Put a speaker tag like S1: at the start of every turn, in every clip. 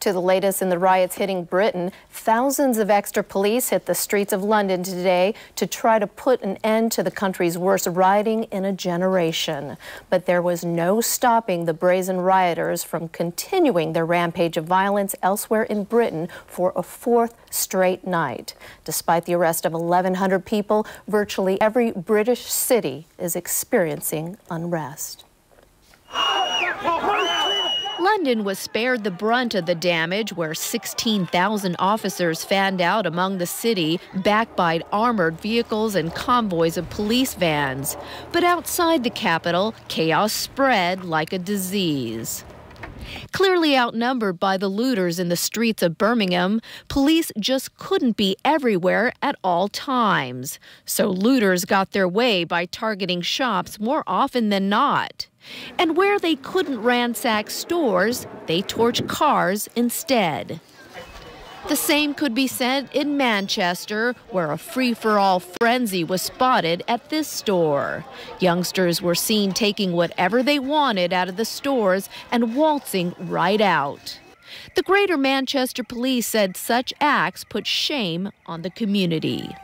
S1: To the latest in the riots hitting Britain, thousands of extra police hit the streets of London today to try to put an end to the country's worst rioting in a generation. But there was no stopping the brazen rioters from continuing their rampage of violence elsewhere in Britain for a fourth straight night. Despite the arrest of 1,100 people, virtually every British city is experiencing unrest.
S2: London was spared the brunt of the damage, where 16,000 officers fanned out among the city, backed by armored vehicles and convoys of police vans. But outside the capital, chaos spread like a disease. Clearly outnumbered by the looters in the streets of Birmingham, police just couldn't be everywhere at all times. So looters got their way by targeting shops more often than not. And where they couldn't ransack stores, they torched cars instead. The same could be said in Manchester, where a free-for-all frenzy was spotted at this store. Youngsters were seen taking whatever they wanted out of the stores and waltzing right out. The Greater Manchester Police said such acts put shame on the community.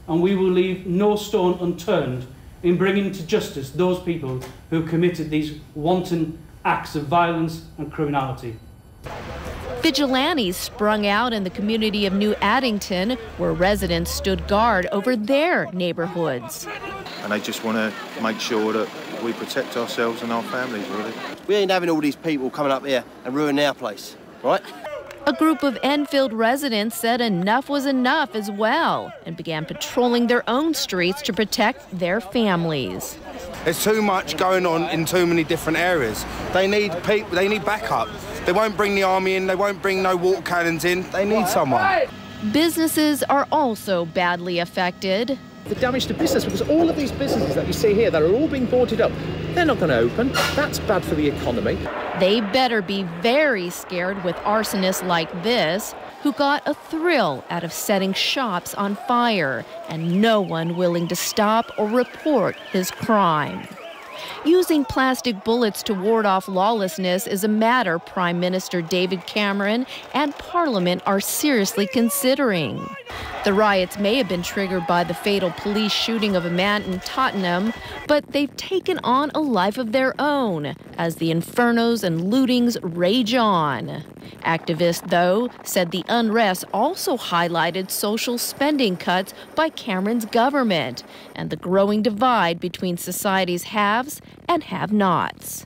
S3: And we will leave no stone unturned in bringing to justice those people who committed these wanton acts of violence and criminality.
S2: Vigilantes sprung out in the community of New Addington, where residents stood guard over their neighborhoods.
S4: And they just want to make sure that we protect ourselves and our families, really.
S5: We ain't having all these people coming up here and ruining our place, right?
S2: A group of Enfield residents said enough was enough as well and began patrolling their own streets to protect their families.
S6: There's too much going on in too many different areas. They need people, they need backup. They won't bring the army in, they won't bring no water cannons in. They need someone.
S2: Businesses are also badly affected.
S7: The damage to business, because all of these businesses that you see here that are all being boarded up, they're not going to open. That's bad for the economy.
S2: They better be very scared with arsonists like this, who got a thrill out of setting shops on fire, and no one willing to stop or report his crime. Using plastic bullets to ward off lawlessness is a matter Prime Minister David Cameron and Parliament are seriously considering. The riots may have been triggered by the fatal police shooting of a man in Tottenham, but they've taken on a life of their own as the infernos and lootings rage on. Activists, though, said the unrest also highlighted social spending cuts by Cameron's government and the growing divide between society's haves and have-nots.